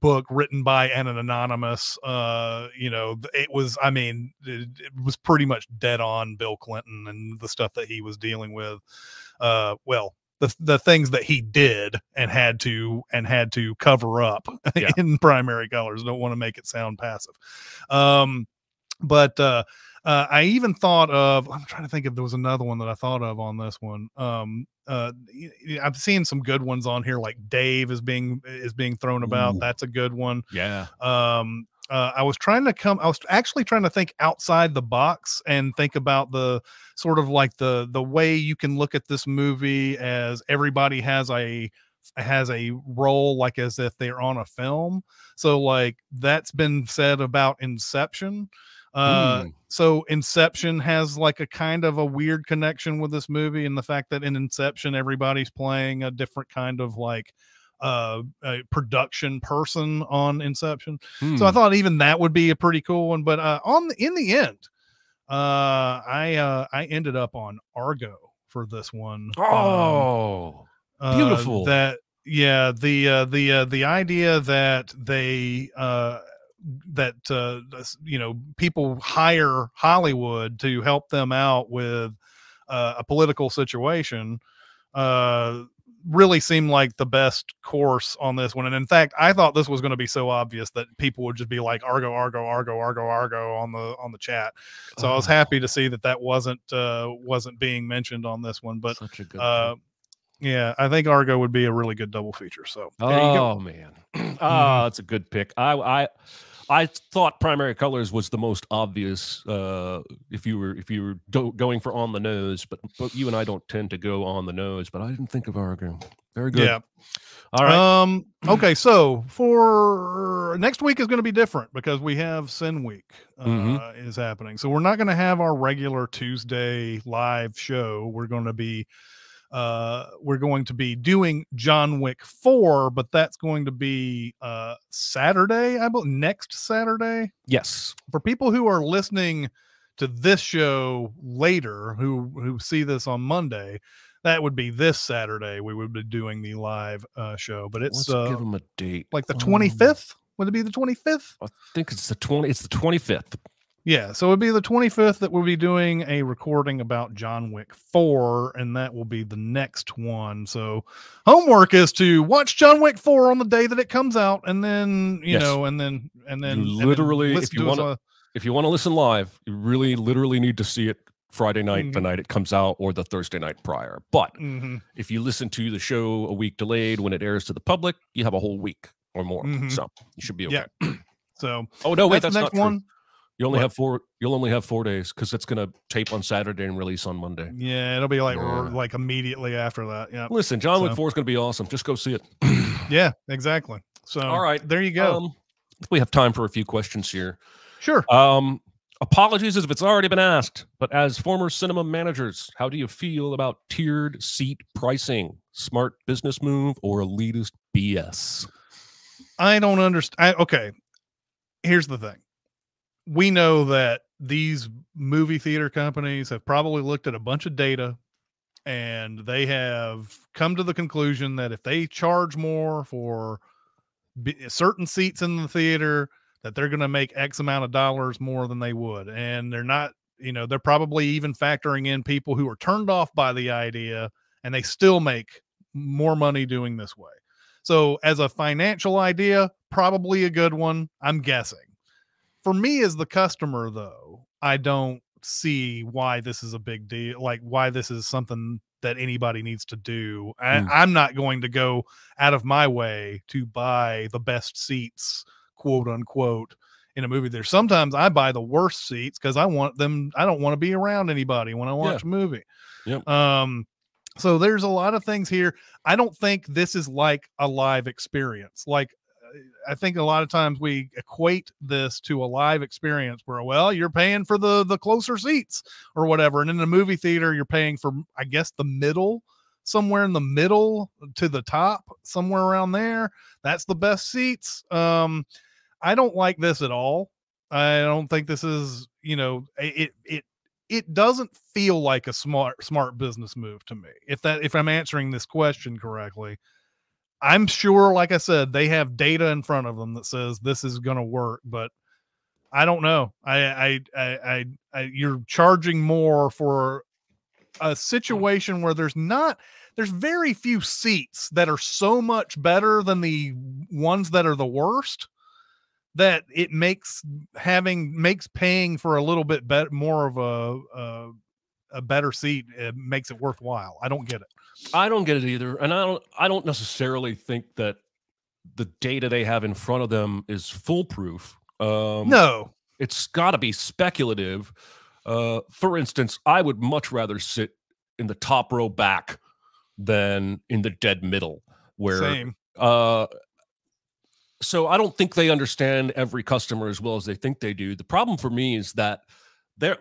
book written by an anonymous. It was, I mean, it was pretty much dead on Bill Clinton and the stuff that he was dealing with. The things that he did and had to cover up in Primary Colors. Don't want to make it sound passive. But I even thought of, I'm trying to think if there was another one that I thought of on this one. I'm seeing some good ones on here, like Dave is being thrown about. That's a good one. Yeah. I was actually trying to think outside the box and think about the sort of like the way you can look at this movie as everybody has a role, like as if they're on a film. So like that's been said about Inception. So Inception has like a kind of a weird connection with this movie, and the fact that in Inception everybody's playing a different kind of like a production person on Inception. So I thought even that would be a pretty cool one. But in the end, I ended up on Argo for this one. Oh, beautiful. The idea that they people hire Hollywood to help them out with a political situation really seemed like the best course on this one. And in fact, I thought this was going to be so obvious that people would just be like Argo, Argo, Argo, Argo, Argo on the chat. So I was happy to see that wasn't being mentioned on this one. But such a good yeah, I think Argo would be a really good double feature. So there you go. Man. That's a good pick. I thought Primary Colors was the most obvious if you were going for on the nose, but you and I don't tend to go on the nose. But I didn't think of Argo. Very good. Yeah. All right. Okay, so for next week is going to be different because we have Sin Week is happening. So we're not going to have our regular Tuesday live show. We're going to be doing John Wick 4, but that's going to be Saturday, I believe, next Saturday. Yes. For people who are listening to this show later, who see this on Monday, that would be this Saturday. We would be doing the live show, but it's let's give them a date, like the 25th. Would it be the 25th? I think it's the 25th. Yeah, so it'd be the 25th that we'll be doing a recording about John Wick 4, and that will be the next one. So homework is to watch John Wick 4 on the day that it comes out, and then and then literally, if you want to listen live, you really literally need to see it Friday night, the night it comes out, or the Thursday night prior. But if you listen to the show a week delayed when it airs to the public, you have a whole week or more, so you should be okay. Yeah. So oh no, wait, that's the not next true. one. You'll only have 4 days because it's going to tape on Saturday and release on Monday. Yeah, it'll be like immediately after that. Yeah. Listen, John Wick 4 is going to be awesome. Just go see it. Yeah, exactly. So all right, there you go. We have time for a few questions here. Sure. Apologies if it's already been asked, but as former cinema managers, how do you feel about tiered seat pricing? Smart business move or elitist BS? I don't understand. Okay, here's the thing. We know that these movie theater companies have probably looked at a bunch of data, and they have come to the conclusion that if they charge more for certain seats in the theater, that they're going to make X amount of dollars more than they would. And they're not, they're probably even factoring in people who are turned off by the idea, and they still make more money doing this way. So as a financial idea, probably a good one, I'm guessing. For me as the customer, though, I don't see why this is a big deal, like why this is something that anybody needs to do. I'm not going to go out of my way to buy the best seats, quote unquote, in a movie. There's sometimes I buy the worst seats because I don't want to be around anybody when I watch a movie. Yep. So there's a lot of things here. I don't think this is like a live experience. Like, I think a lot of times we equate this to a live experience where, well, you're paying for the closer seats or whatever. And in a movie theater, you're paying for, I guess, the middle, somewhere in the middle to the top, somewhere around there. That's the best seats. I don't like this at all. I don't think this is, it doesn't feel like a smart business move to me. If I'm answering this question correctly, I'm sure, like I said, they have data in front of them that says this is going to work, but I don't know. You're charging more for a situation where there's very few seats that are so much better than the ones that are the worst, that it makes paying for a little bit more of a better seat. It makes it worthwhile. I don't get it. I don't get it either. And I don't necessarily think that the data they have in front of them is foolproof. No. It's got to be speculative. For instance, I would much rather sit in the top row back than in the dead middle, where Same. So I don't think they understand every customer as well as they think they do. The problem for me is that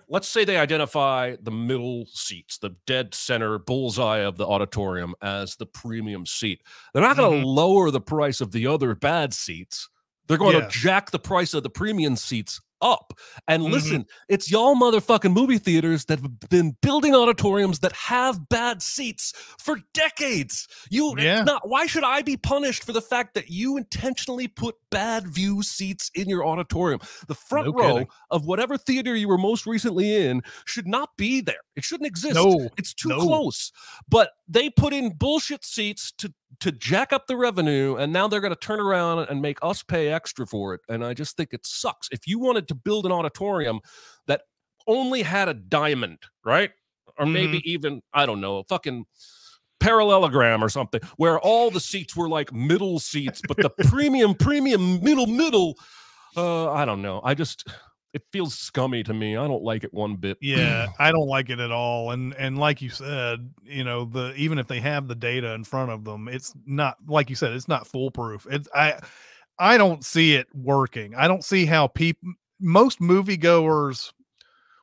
let's say they identify the middle seats, the dead center bullseye of the auditorium, as the premium seat. They're not going to lower the price of the other bad seats. They're going to jack the price of the premium seats up. And listen, it's y'all motherfucking movie theaters that have been building auditoriums that have bad seats for decades. It's not, why should I be punished for the fact that you intentionally put bad view seats in your auditorium? The front row of whatever theater you were most recently in should not be there. It shouldn't exist. It's too close. But they put in bullshit seats to jack up the revenue, and now they're going to turn around and make us pay extra for it. And I just think it sucks. If you wanted to build an auditorium that only had a diamond, right? Or maybe even, I don't know, a fucking parallelogram or something, where all the seats were like middle seats, but the premium, middle, I don't know. It feels scummy to me. I don't like it one bit. Yeah, I don't like it at all. And like you said, even if they have the data in front of them, it's not, like you said, it's not foolproof. I don't see it working. I don't see how most moviegoers,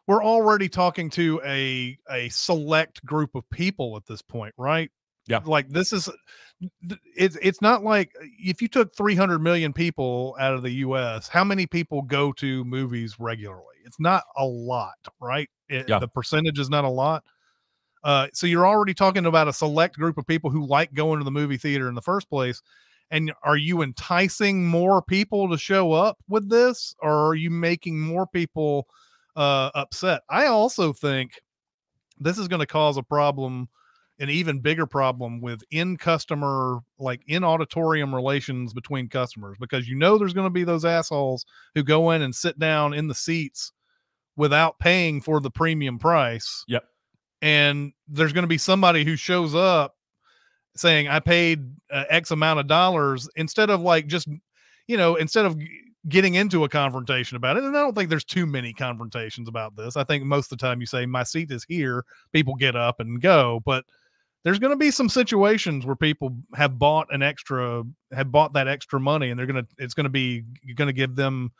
we're already talking to a select group of people at this point, right? Yeah. Like it's not like if you took 300 million people out of the US, how many people go to movies regularly? It's not a lot, right? The percentage is not a lot. So you're already talking about a select group of people who like going to the movie theater in the first place. And are you enticing more people to show up with this, or are you making more people upset? I also think this is going to cause a problem, an even bigger problem with in auditorium relations between customers, because there's going to be those assholes who go in and sit down in the seats without paying for the premium price. Yep. And there's going to be somebody who shows up saying, I paid X amount of dollars, instead of instead of getting into a confrontation about it. And I don't think there's too many confrontations about this. I think most of the time you say, my seat is here, people get up and go. But there's going to be some situations where people have bought that extra money, and you're going to give them,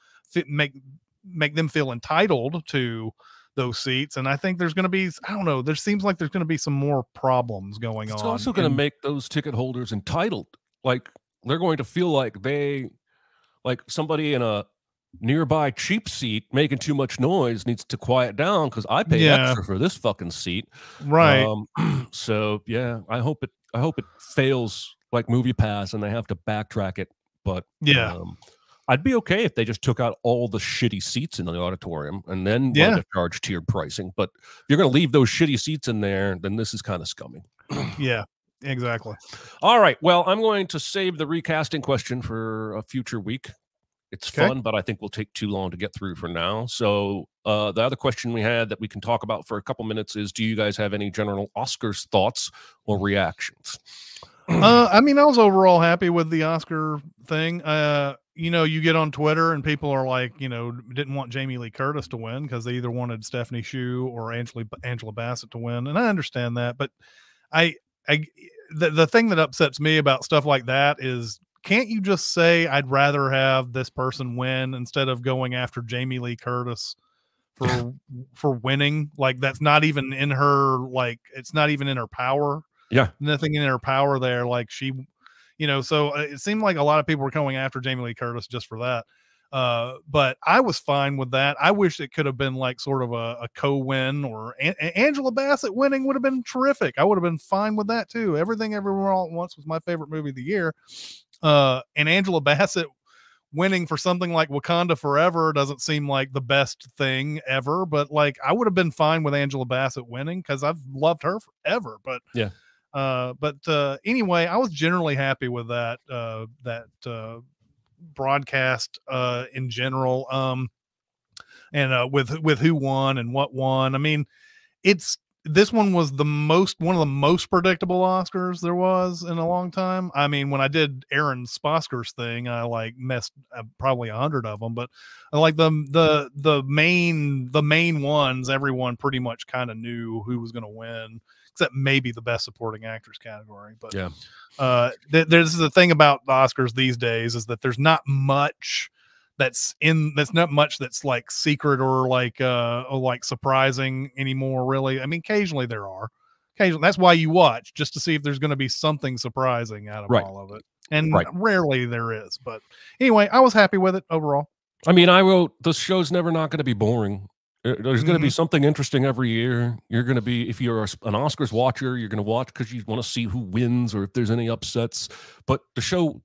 make them feel entitled to those seats. And I think there's going to be, I don't know, there seems like there's going to be some more problems going on. It's also going to make those ticket holders entitled. Like, they're going to feel like somebody in a nearby cheap seat making too much noise needs to quiet down because I paid extra for this fucking seat. Right. So yeah, I hope it fails like Movie Pass and they have to backtrack it. But I'd be okay if they just took out all the shitty seats in the auditorium and then wanted to charge tiered pricing. But if you're going to leave those shitty seats in there, then this is kind of scummy. Yeah, exactly. All right. Well, I'm going to save the recasting question for a future week. It's fun, but I think we'll take too long to get through for now. So the other question we had that we can talk about for a couple minutes is, do you guys have any general Oscars thoughts or reactions? I mean, I was overall happy with the Oscar thing. You get on Twitter and people are like, didn't want Jamie Lee Curtis to win because they either wanted Stephanie Hsu or Angela Bassett to win. And I understand that, but the thing that upsets me about stuff like that is, can't you just say, I'd rather have this person win instead of going after Jamie Lee Curtis for winning? Like, that's not even in her, it's not even in her power. Yeah. Nothing in her power there. Like, she, so it seemed like a lot of people were going after Jamie Lee Curtis just for that. But I was fine with that. I wish it could have been like sort of a co-win, or Angela Bassett winning would have been terrific. I would have been fine with that too. Everything Everywhere All at Once was my favorite movie of the year. And Angela Bassett winning for something like Wakanda Forever doesn't seem like the best thing ever, but like I would have been fine with Angela Bassett winning because I've loved her forever. But Yeah. Anyway, I was generally happy with that broadcast in general, and with who won and what won. I mean, this one was one of the most predictable Oscars there was in a long time. I mean, when I did Aaron Sposker's thing, I like messed probably 100 of them, but like the main ones, everyone pretty much kind of knew who was going to win, except maybe the best supporting actress category. But Yeah. There's the thing about the Oscars these days is that there's not much that's not much that's like secret or like surprising anymore, really. I mean, occasionally there are. Occasionally, that's why you watch, just to see if there's going to be something surprising out of all of it. And rarely there is. But anyway, I was happy with it overall. I mean, I wrote, the show's never not going to be boring. There's going to be something interesting every year. You're going to be, if you're an Oscars watcher, you're going to watch because you want to see who wins or if there's any upsets. But the show,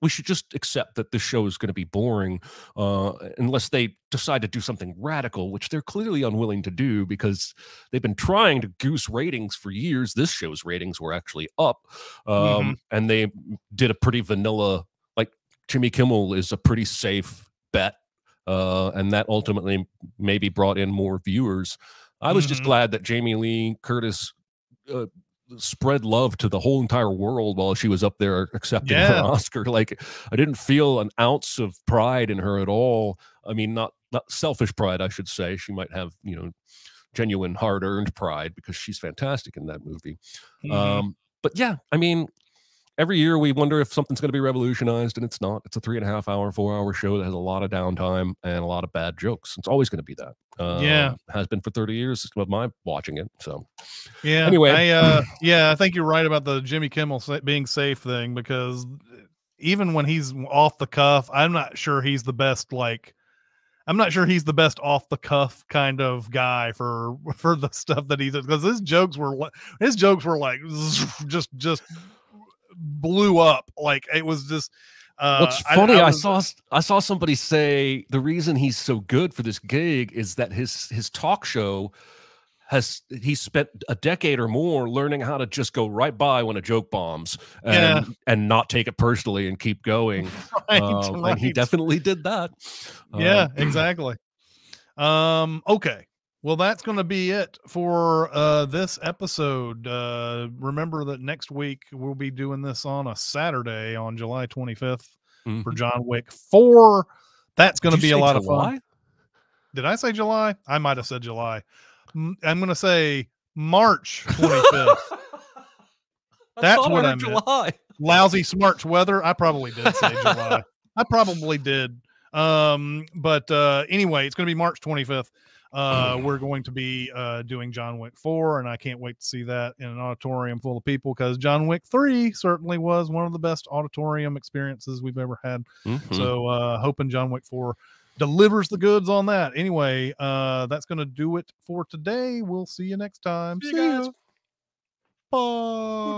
we should just accept that this show is going to be boring unless they decide to do something radical, which they're clearly unwilling to do because they've been trying to goose ratings for years. This show's ratings were actually up, and they did a pretty vanilla, like Jimmy Kimmel is a pretty safe bet, and that ultimately maybe brought in more viewers. I was just glad that Jamie Lee Curtis spread love to the whole entire world while she was up there accepting her Oscar. Like, I didn't feel an ounce of pride in her at all. I mean, not selfish pride, I should say. She might have, genuine hard-earned pride because she's fantastic in that movie. But yeah, I mean, every year we wonder if something's going to be revolutionized, and it's not. It's a 3.5 hour, 4 hour show that has a lot of downtime and a lot of bad jokes. It's always going to be that. Has been for 30 years of my watching it. So anyway, I think you're right about the Jimmy Kimmel being safe thing, because even when he's off the cuff, I'm not sure he's the best. I'm not sure he's the best off the cuff kind of guy for the stuff that he does, because his jokes were like just blew up. Like, it was just what's funny, I saw somebody say the reason he's so good for this gig is that his talk show he spent a decade or more learning how to just go right by when a joke bombs and not take it personally and keep going. And he definitely did that. Exactly. Okay. Well, that's going to be it for this episode. Remember that next week we'll be doing this on a Saturday on July 25th for John Wick 4. That's going to be a lot of fun. Did I say July? I might have said July. I'm going to say March 25th. That's what I meant. July. Lousy March weather. I probably did say July. I probably did. But anyway, it's going to be March 25th. We're going to be doing John Wick 4, and I can't wait to see that in an auditorium full of people, because John Wick 3 certainly was one of the best auditorium experiences we've ever had. So hoping John Wick 4 delivers the goods on that. Anyway, that's going to do it for today. We'll see you next time. See you guys. Bye.